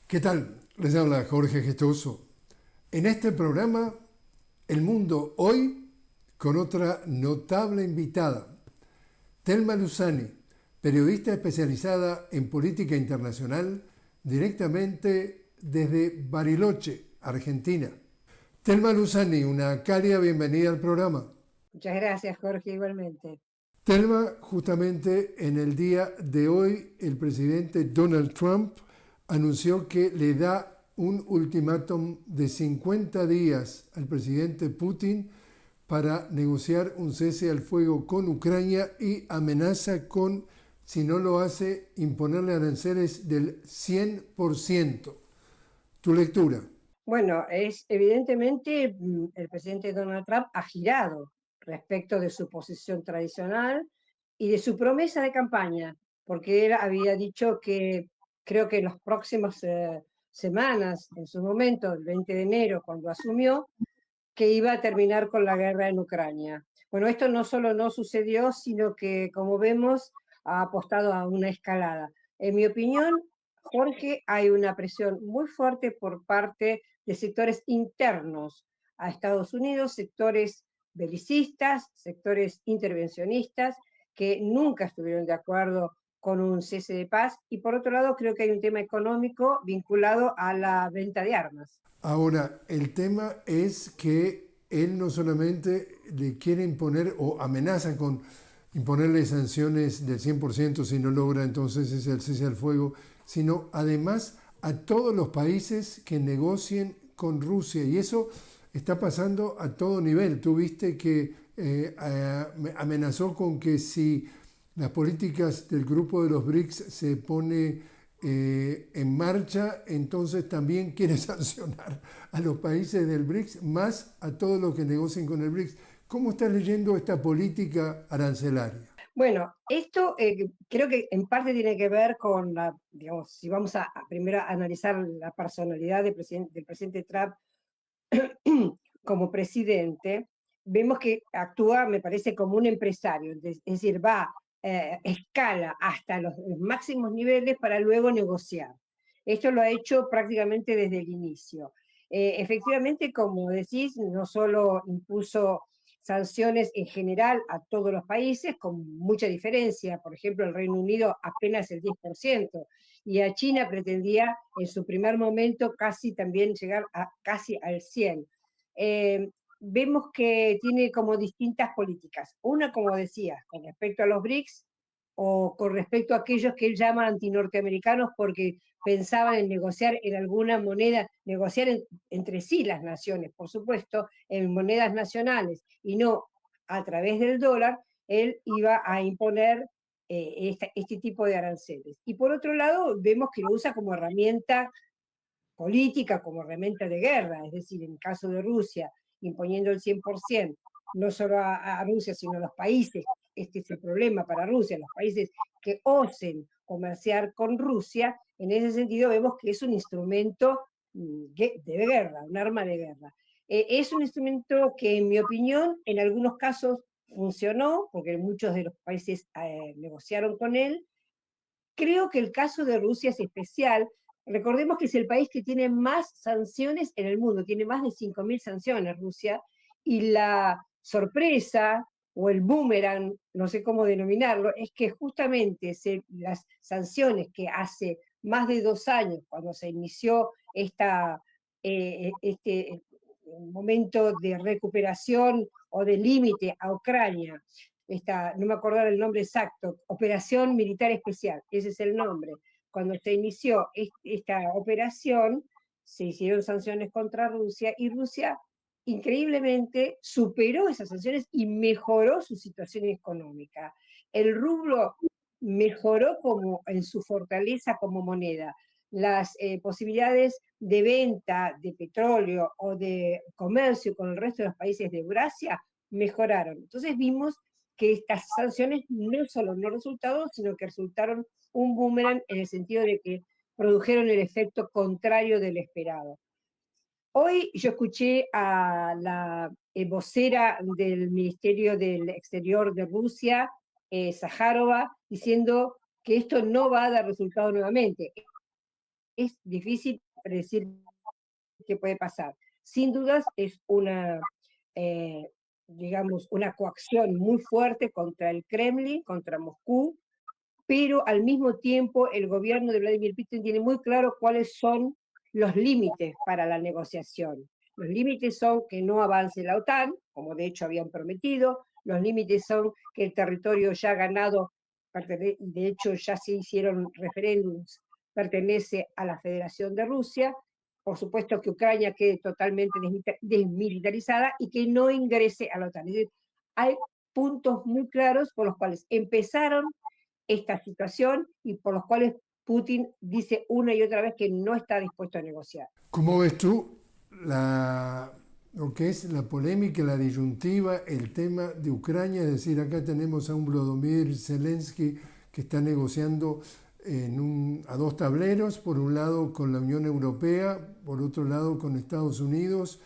¿Qué tal? Les habla Jorge Gestoso. En este programa, El Mundo Hoy, con otra notable invitada, Thelma Luzani, periodista especializada en política internacional, directamente desde Bariloche, Argentina. Thelma Luzani, una cálida bienvenida al programa. Muchas gracias, Jorge, igualmente. Thelma, justamente en el día de hoy, el presidente Donald Trump anunció que le da un ultimátum de 50 días al presidente Putin para negociar un cese al fuego con Ucrania y amenaza con, si no lo hace, imponerle aranceles del 100%. Tu lectura. Bueno, es evidentemente el presidente Donald Trump ha girado respecto de su posición tradicional y de su promesa de campaña, porque él había dicho que creo que en las próximas semanas, en su momento, el 20 de enero, cuando asumió, que iba a terminar con la guerra en Ucrania. Bueno, esto no solo no sucedió, sino que, como vemos, ha apostado a una escalada. En mi opinión, Jorge, hay una presión muy fuerte por parte de sectores internos a Estados Unidos, sectores belicistas, sectores intervencionistas, que nunca estuvieron de acuerdo con un cese de paz. Y por otro lado, creo que hay un tema económico vinculado a la venta de armas. Ahora, el tema es que él no solamente le quiere imponer o amenaza con imponerle sanciones del 100% si no logra entonces ese cese al fuego, sino además a todos los países que negocien con Rusia. Y eso está pasando a todo nivel. Tú viste que amenazó con que si las políticas del grupo de los BRICS se pone en marcha, entonces también quiere sancionar a los países del BRICS, más a todos los que negocien con el BRICS. ¿Cómo estás leyendo esta política arancelaria? Bueno, esto creo que en parte tiene que ver con la, digamos, si vamos a primero a analizar la personalidad del presidente Trump como presidente, vemos que actúa, me parece, como un empresario, es decir, va, escala hasta los máximos niveles para luego negociar. Esto lo ha hecho prácticamente desde el inicio. Efectivamente, como decís, no solo impuso sanciones en general a todos los países, con mucha diferencia. Por ejemplo, el Reino Unido apenas el 10%, y a China pretendía en su primer momento casi también llegar a casi al 100%. Eh, Vemos que tiene como distintas políticas. Una, como decía, con respecto a los BRICS o con respecto a aquellos que él llama antinorteamericanos porque pensaban en negociar en alguna moneda, negociar entre sí las naciones, por supuesto, en monedas nacionales y no a través del dólar, él iba a imponer este tipo de aranceles. Y por otro lado, vemos que lo usa como herramienta política, como herramienta de guerra, es decir, en el caso de Rusia, imponiendo el 100%, no solo a Rusia, sino a los países, este es el problema para Rusia, los países que osen comerciar con Rusia, en ese sentido vemos que es un instrumento de guerra, un arma de guerra. Es un instrumento que, en mi opinión, en algunos casos funcionó, porque muchos de los países negociaron con él. Creo que el caso de Rusia es especial. Recordemos que es el país que tiene más sanciones en el mundo, tiene más de 5.000 sanciones Rusia, y la sorpresa o el boomerang, no sé cómo denominarlo, es que justamente las sanciones que hace más de 2 años, cuando se inició este momento de recuperación o de límite a Ucrania, no me acuerdo el nombre exacto, Operación Militar Especial, ese es el nombre. Cuando se inició esta operación, se hicieron sanciones contra Rusia y Rusia increíblemente superó esas sanciones y mejoró su situación económica. El rublo mejoró como en su fortaleza como moneda. Las posibilidades de venta de petróleo o de comercio con el resto de los países de Eurasia mejoraron. Entonces vimos que estas sanciones no solo no resultaron, sino que resultaron un boomerang en el sentido de que produjeron el efecto contrario del esperado. Hoy yo escuché a la vocera del Ministerio del Exterior de Rusia, Zaharova, diciendo que esto no va a dar resultado nuevamente. es difícil predecir qué puede pasar. Sin dudas es una, eh, digamos, una coacción muy fuerte contra el Kremlin, contra Moscú, pero al mismo tiempo el gobierno de Vladimir Putin tiene muy claro cuáles son los límites para la negociación. Los límites son que no avance la OTAN, como de hecho habían prometido, los límites son que el territorio ya ganado, de hecho ya se hicieron referéndums, pertenece a la Federación de Rusia, por supuesto que Ucrania quede totalmente desmilitarizada y que no ingrese a la OTAN. Es decir, hay puntos muy claros por los cuales empezaron esta situación y por los cuales Putin dice una y otra vez que no está dispuesto a negociar. ¿Cómo ves tú lo que es la polémica, la disyuntiva, el tema de Ucrania? Es decir, acá tenemos a un Volodymyr Zelensky que está negociando a dos tableros, por un lado con la Unión Europea, por otro lado con Estados Unidos.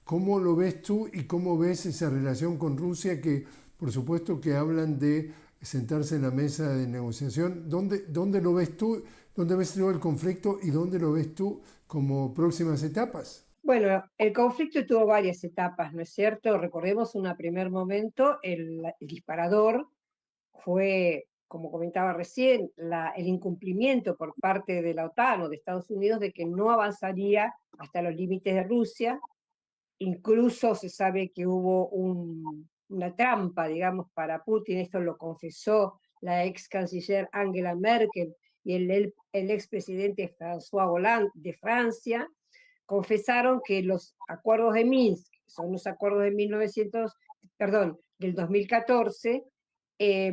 ¿Cómo lo ves tú y cómo ves esa relación con Rusia que, por supuesto, que hablan de sentarse en la mesa de negociación? ¿Dónde lo ves tú? ¿Dónde ves tú el conflicto y dónde lo ves tú como próximas etapas? Bueno, el conflicto tuvo varias etapas, ¿no es cierto? Recordemos un primer momento, el disparador fue, como comentaba recién, el incumplimiento por parte de la OTAN o de Estados Unidos de que no avanzaría hasta los límites de Rusia. Incluso se sabe que hubo una trampa, digamos, para Putin, esto lo confesó la ex canciller Angela Merkel y el expresidente François Hollande de Francia, confesaron que los acuerdos de Minsk, que son los acuerdos de 1900, perdón, del 2014, eh,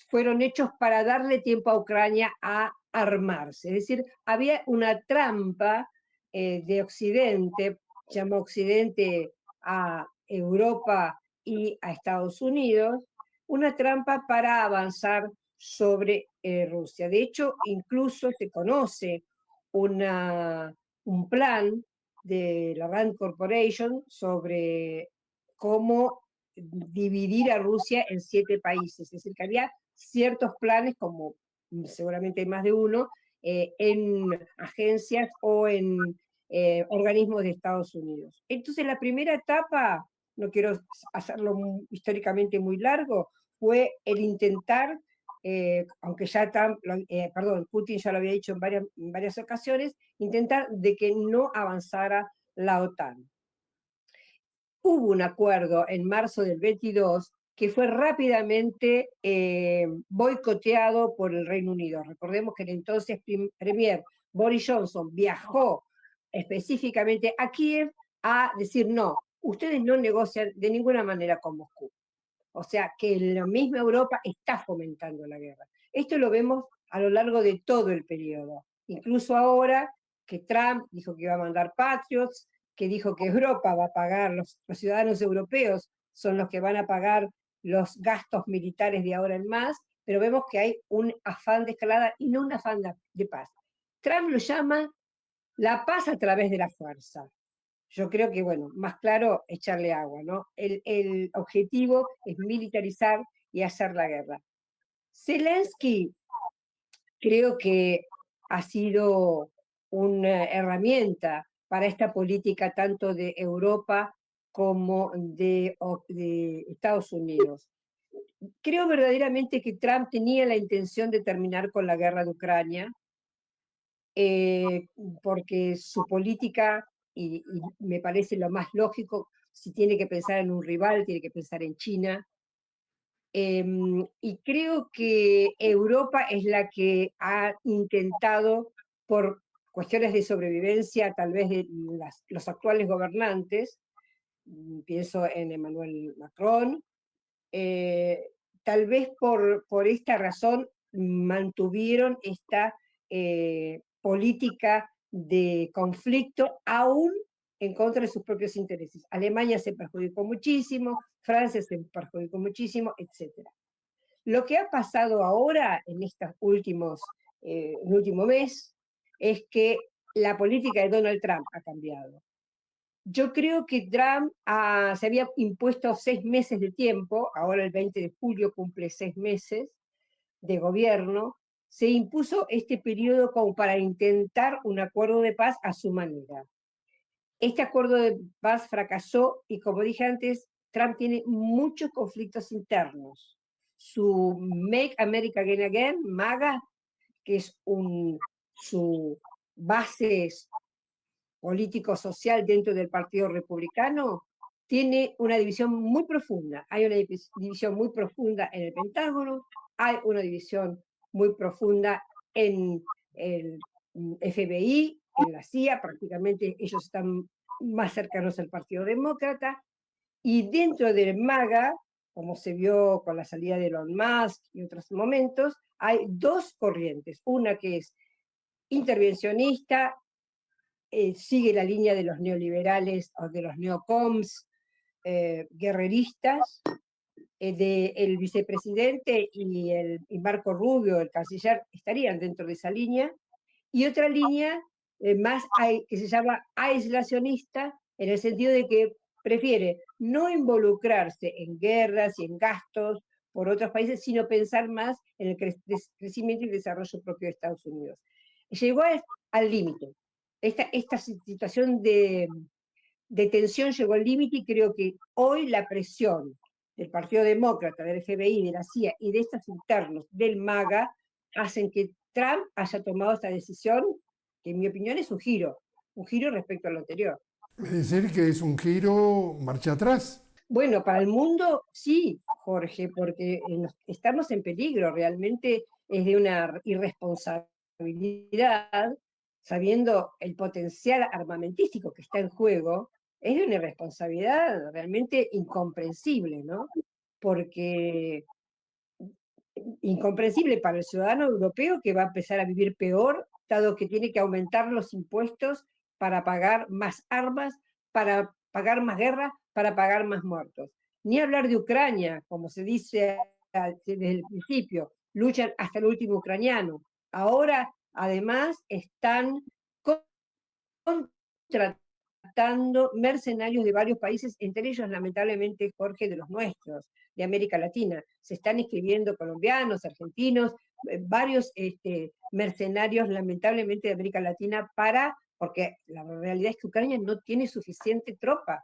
fueron hechos para darle tiempo a Ucrania a armarse. Es decir, había una trampa de Occidente, llama Occidente a Europa y a Estados Unidos, una trampa para avanzar sobre Rusia. De hecho, incluso se conoce un plan de la Rand Corporation sobre cómo dividir a Rusia en 7 países. Es decir, que había ciertos planes, como seguramente hay más de uno, en agencias o en organismos de Estados Unidos. Entonces, la primera etapa, no quiero hacerlo históricamente muy largo, fue el intentar, aunque ya Putin ya lo había dicho en varias ocasiones, intentar de que no avanzara la OTAN. Hubo un acuerdo en marzo del 22 que fue rápidamente boicoteado por el Reino Unido. Recordemos que el entonces Premier Boris Johnson viajó específicamente a Kiev a decir no, ustedes no negocian de ninguna manera con Moscú. O sea que la misma Europa está fomentando la guerra. Esto lo vemos a lo largo de todo el periodo. Incluso ahora que Trump dijo que iba a mandar Patriots, que dijo que Europa va a pagar, los ciudadanos europeos son los que van a pagar los gastos militares de ahora en más, pero vemos que hay un afán de escalada y no un afán de paz. Trump lo llama la paz a través de la fuerza. Yo creo que, bueno, más claro, echarle agua, ¿no? El objetivo es militarizar y hacer la guerra. Zelensky creo que ha sido una herramienta para esta política tanto de Europa como de Estados Unidos. Creo verdaderamente que Trump tenía la intención de terminar con la guerra de Ucrania, eh, porque su política, y me parece lo más lógico, si tiene que pensar en un rival, tiene que pensar en China. Y creo que Europa es la que ha intentado, por cuestiones de sobrevivencia, tal vez de los actuales gobernantes, pienso en Emmanuel Macron, eh, tal vez por esta razón mantuvieron esta política de conflicto aún en contra de sus propios intereses. Alemania se perjudicó muchísimo, Francia se perjudicó muchísimo, etc. Lo que ha pasado ahora en el último mes es que la política de Donald Trump ha cambiado. Yo creo que Trump se había impuesto 6 meses de tiempo, ahora el 20 de julio cumple 6 meses de gobierno, se impuso este periodo como para intentar un acuerdo de paz a su manera. Este acuerdo de paz fracasó y, como dije antes, Trump tiene muchos conflictos internos. Su Make America Great Again, MAGA, que es su base político-social dentro del Partido Republicano, tiene una división muy profunda. Hay una división muy profunda en el Pentágono, hay una división muy profunda en el FBI, en la CIA, prácticamente ellos están más cercanos al Partido Demócrata, y dentro del MAGA, como se vio con la salida de Elon Musk y otros momentos, hay dos corrientes. Una que es intervencionista, sigue la línea de los neoliberales o de los neocons, guerreristas, del vicepresidente y Marco Rubio, el canciller, estarían dentro de esa línea, y otra línea más que se llama aislacionista, en el sentido de que prefiere no involucrarse en guerras y en gastos por otros países, sino pensar más en el crecimiento y desarrollo propio de Estados Unidos. Llegó al límite. Esta situación de tensión llegó al límite y creo que hoy la presión del Partido Demócrata, del FBI, de la CIA y de estos internos del MAGA hacen que Trump haya tomado esta decisión, que en mi opinión es un giro respecto a lo anterior. Es decir, que es un giro marcha atrás. Bueno, para el mundo sí, Jorge, porque estamos en peligro, realmente es de una irresponsabilidad, sabiendo el potencial armamentístico que está en juego, es de una irresponsabilidad realmente incomprensible, ¿no? Porque incomprensible para el ciudadano europeo, que va a empezar a vivir peor, dado que tiene que aumentar los impuestos para pagar más armas, para pagar más guerra, para pagar más muertos. Ni hablar de Ucrania, como se dice desde el principio, luchan hasta el último ucraniano. Ahora, además, están contratando mercenarios de varios países, entre ellos, lamentablemente, Jorge, de los nuestros, de América Latina. Se están inscribiendo colombianos, argentinos, varios mercenarios, lamentablemente, de América Latina, porque la realidad es que Ucrania no tiene suficiente tropa.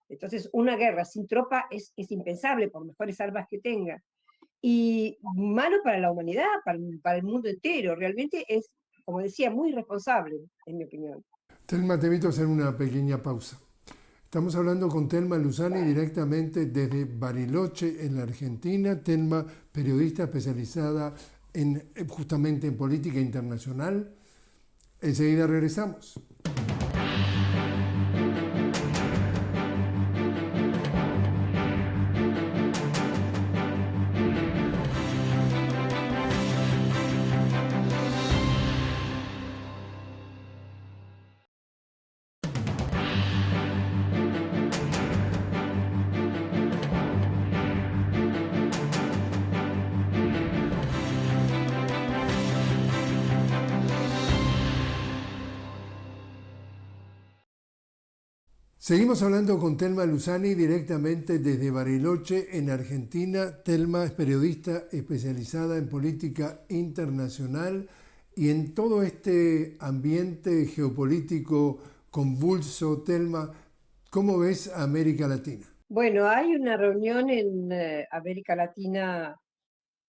Entonces, una guerra sin tropa es impensable, por mejores armas que tenga. Y malo para la humanidad, para el mundo entero. Realmente es, como decía, muy irresponsable, en mi opinión. Telma, te invito a hacer una pequeña pausa. Estamos hablando con Telma Luzani directamente desde Bariloche, en la Argentina. Telma, periodista especializada justamente en política internacional. Enseguida regresamos. Seguimos hablando con Telma Luzani directamente desde Bariloche, en Argentina. Telma es periodista especializada en política internacional y en todo este ambiente geopolítico convulso. Telma, ¿cómo ves a América Latina? Bueno, hay una reunión en América Latina,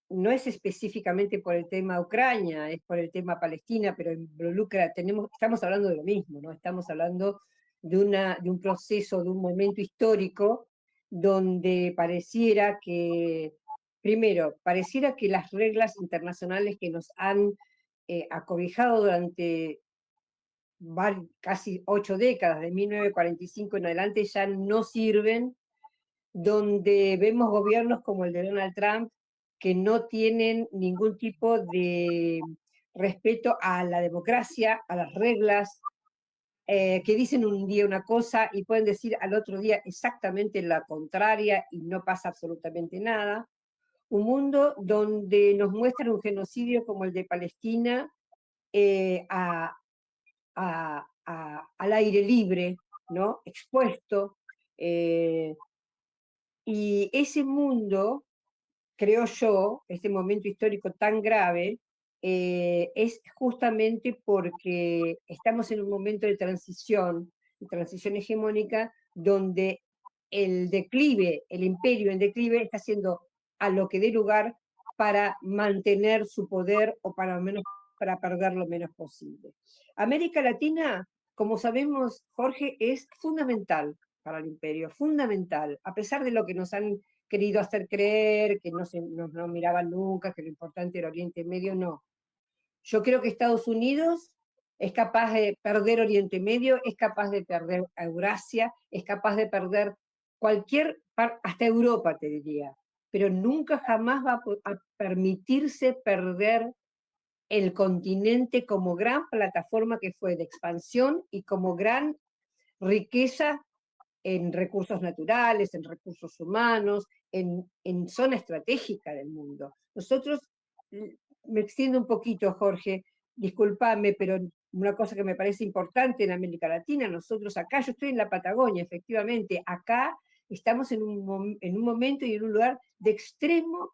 no es específicamente por el tema Ucrania, es por el tema Palestina, pero involucra, estamos hablando de lo mismo, ¿no? Estamos hablando de un proceso, de un momento histórico donde primero, pareciera que las reglas internacionales que nos han acobijado durante casi 8 décadas, de 1945 en adelante, ya no sirven, donde vemos gobiernos como el de Donald Trump que no tienen ningún tipo de respeto a la democracia, a las reglas, que dicen un día una cosa y pueden decir al otro día exactamente la contraria y no pasa absolutamente nada. Un mundo donde nos muestran un genocidio como el de Palestina, eh, a, al aire libre, ¿no? Expuesto. Y ese mundo, creo yo, este momento histórico tan grave, es justamente porque estamos en un momento de transición hegemónica, donde el declive, el imperio en declive está haciendo a lo que dé lugar para mantener su poder o para lo menos para perder lo menos posible. América Latina, como sabemos, Jorge, es fundamental para el imperio, fundamental, a pesar de lo que nos han querido hacer creer, que no miraban nunca, que lo importante era Oriente Medio, no. Yo creo que Estados Unidos es capaz de perder Oriente Medio, es capaz de perder Eurasia, es capaz de perder hasta Europa, te diría, pero nunca jamás va a permitirse perder el continente como gran plataforma que fue de expansión y como gran riqueza en recursos naturales, en recursos humanos, en zona estratégica del mundo. Nosotros, me extiendo un poquito, Jorge, discúlpame, pero una cosa que me parece importante en América Latina, nosotros acá, yo estoy en la Patagonia, efectivamente, acá estamos en un momento y en un lugar de extremo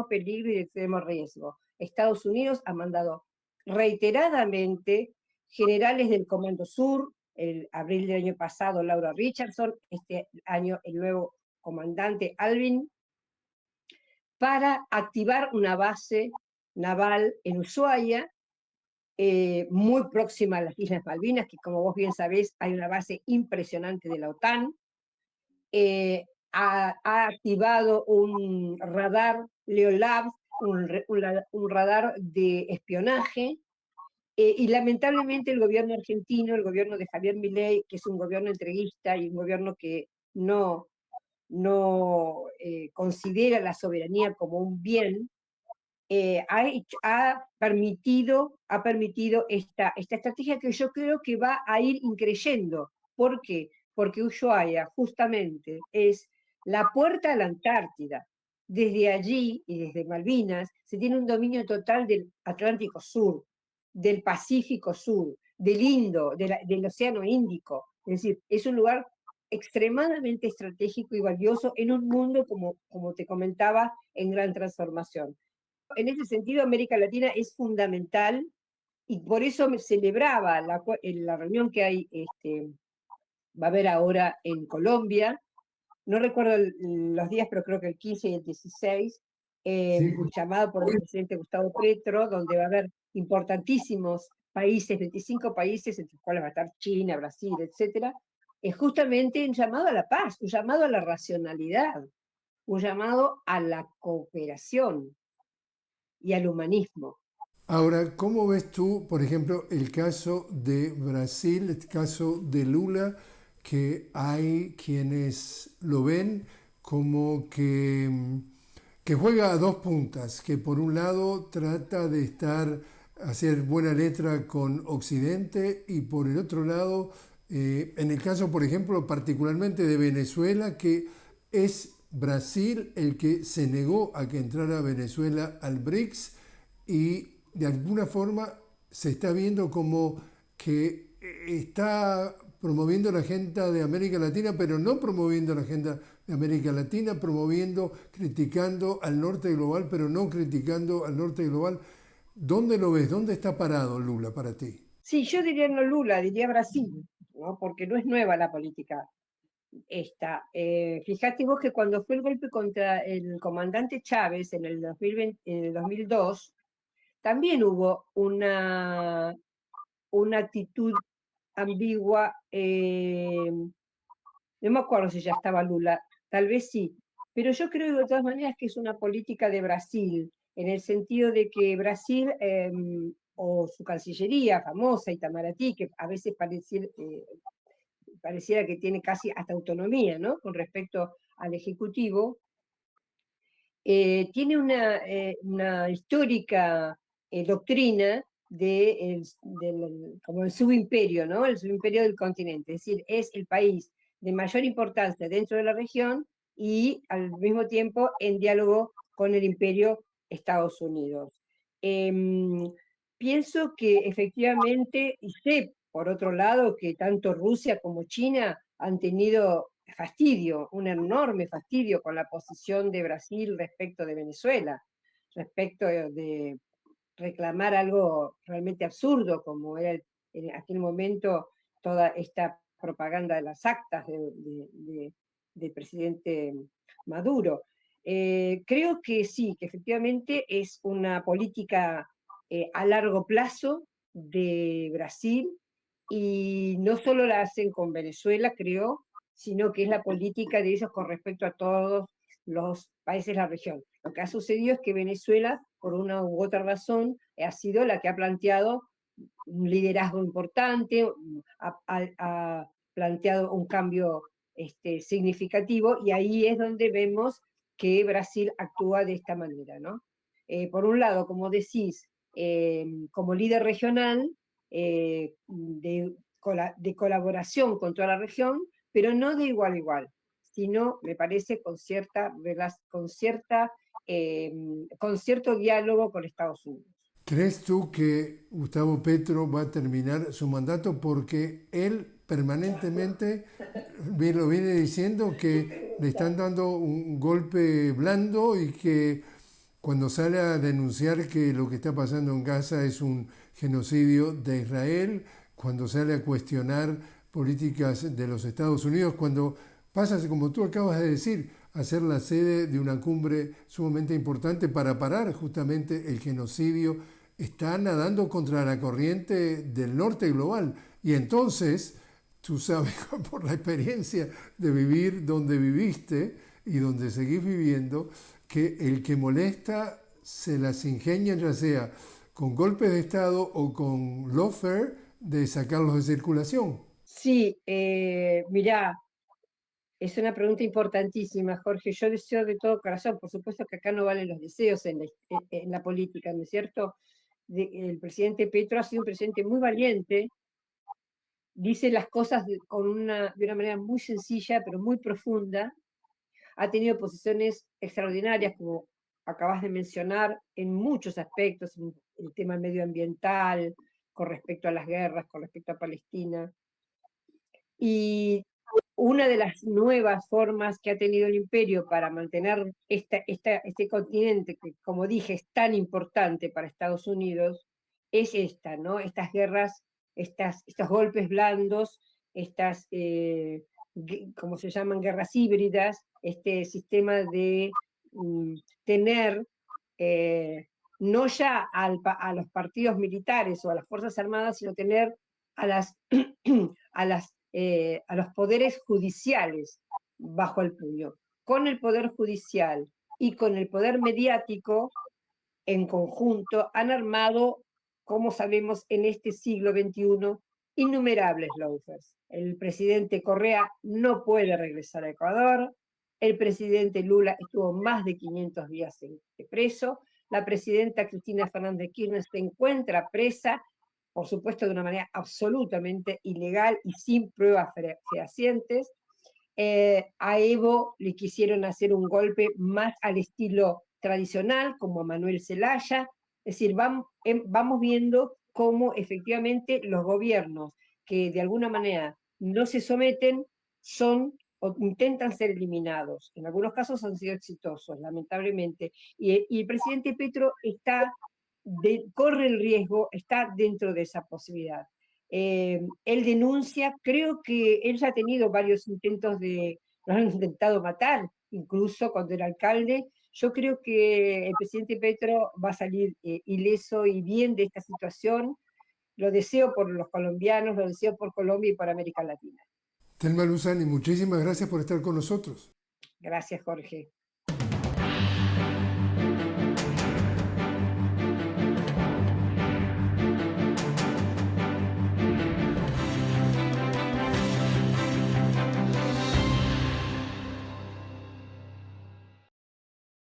peligro y de extremo riesgo. Estados Unidos ha mandado reiteradamente generales del Comando Sur, el abril del año pasado Laura Richardson, este año el nuevo comandante Alvin, para activar una base naval en Ushuaia, muy próxima a las Islas Malvinas, que como vos bien sabés hay una base impresionante de la OTAN. Ha activado un radar Leolab, un radar de espionaje, y lamentablemente el gobierno argentino, el gobierno de Javier Milei, que es un gobierno entreguista y un gobierno que no considera la soberanía como un bien, ha permitido esta estrategia que yo creo que va a ir increyendo. ¿Por qué? Porque Ushuaia justamente es la puerta a la Antártida. Desde allí y desde Malvinas se tiene un dominio total del Atlántico Sur, del Pacífico Sur, del Océano Índico. Es decir, es un lugar extremadamente estratégico y valioso en un mundo, como te comentaba, en gran transformación. En ese sentido, América Latina es fundamental y por eso me celebraba la reunión que va a haber ahora en Colombia. No recuerdo los días, pero creo que el 15 y el 16, Sí, llamado por el presidente Gustavo Petro, donde va a haber importantísimos países, 25 países, entre los cuales va a estar China, Brasil, etcétera. Es justamente un llamado a la paz, un llamado a la racionalidad, un llamado a la cooperación y al humanismo. ahora, ¿cómo ves tú, por ejemplo, el caso de Brasil, el caso de Lula, que hay quienes lo ven como que juega a dos puntas, que por un lado trata de hacer buena letra con Occidente y por el otro lado, en el caso, por ejemplo, particularmente de Venezuela, que es Brasil el que se negó a que entrara Venezuela al BRICS y de alguna forma se está viendo como que está promoviendo la agenda de América Latina, pero no promoviendo la agenda de América Latina, promoviendo, criticando al norte global, pero no criticando al norte global. ¿Dónde lo ves? ¿Dónde está parado Lula para ti? Sí, yo diría no Lula, diría Brasil, ¿no? Porque no es nueva la política esta. Fíjate vos que cuando fue el golpe contra el comandante Chávez en el 2020, en el 2002, también hubo una actitud ambigua. No me acuerdo si ya estaba Lula, tal vez sí, pero yo creo de todas maneras que es una política de Brasil, en el sentido de que Brasil, o su cancillería famosa, Itamaraty, que a veces pareciera que tiene casi hasta autonomía, ¿no? Con respecto al Ejecutivo, tiene una histórica doctrina como el subimperio, ¿no? El subimperio del continente, es decir, es el país de mayor importancia dentro de la región y al mismo tiempo en diálogo con el imperio Estados Unidos. Em, Pienso que efectivamente, y sé por otro lado que tanto Rusia como China han tenido fastidio, un enorme fastidio con la posición de Brasil respecto de Venezuela, respecto de reclamar algo realmente absurdo, como era en aquel momento toda esta propaganda de las actas del presidente Maduro. Creo que sí, que efectivamente es una política a largo plazo de Brasil, y no solo la hacen con Venezuela, creo, sino que es la política de ellos con respecto a todos los países de la región. Lo que ha sucedido es que Venezuela, por una u otra razón, ha sido la que ha planteado un liderazgo importante, ha planteado un cambio significativo, y ahí es donde vemos que Brasil actúa de esta manera, ¿no? Por un lado, como decís, como líder regional, de colaboración con toda la región, pero no de igual a igual, sino, me parece, con cierto diálogo con Estados Unidos. ¿Crees tú que Gustavo Petro va a terminar su mandato? Porque él permanentemente lo viene diciendo que le están dando un golpe blando y que cuando sale a denunciar que lo que está pasando en Gaza es un genocidio de Israel, cuando sale a cuestionar políticas de los Estados Unidos, cuando pasa, como tú acabas de decir, a ser la sede de una cumbre sumamente importante para parar justamente el genocidio, está nadando contra la corriente del norte global. Y entonces, tú sabes por la experiencia de vivir donde viviste y donde seguís viviendo, que el que molesta se las ingenia, ya sea con golpes de Estado o con lawfare, de sacarlos de circulación. Sí, mirá, es una pregunta importantísima, Jorge. Yo deseo de todo corazón, por supuesto que acá no valen los deseos en la política, ¿no es cierto? El presidente Petro ha sido un presidente muy valiente, dice las cosas de una manera muy sencilla, pero muy profunda. Ha tenido posiciones extraordinarias, como acabas de mencionar, en muchos aspectos, en el tema medioambiental, con respecto a las guerras, con respecto a Palestina. Y una de las nuevas formas que ha tenido el imperio para mantener este continente, que como dije es tan importante para Estados Unidos, es esta, ¿no? Estas guerras, estos golpes blandos, ¿cómo se llaman? Guerras híbridas, este sistema de tener no ya a los partidos militares o a las Fuerzas Armadas, sino tener a las a los poderes judiciales bajo el puño. Con el poder judicial y con el poder mediático en conjunto han armado, como sabemos, en este siglo XXI, innumerables loafers. El presidente Correa no puede regresar a Ecuador, el presidente Lula estuvo más de 500 días preso, la presidenta Cristina Fernández de Kirchner se encuentra presa, por supuesto de una manera absolutamente ilegal y sin pruebas fehacientes. A Evo le quisieron hacer un golpe más al estilo tradicional, como a Manuel Zelaya. Es decir, vamos viendo cómo efectivamente los gobiernos que de alguna manera no se someten son o intentan ser eliminados. En algunos casos han sido exitosos, lamentablemente. Y el presidente Petro corre el riesgo, está dentro de esa posibilidad. Él denuncia, creo que él ya ha tenido varios intentos lo han intentado matar, incluso cuando era alcalde. Yo creo que el presidente Petro va a salir ileso y bien de esta situación. Lo deseo por los colombianos, lo deseo por Colombia y por América Latina. Telma Luzani, muchísimas gracias por estar con nosotros. Gracias, Jorge.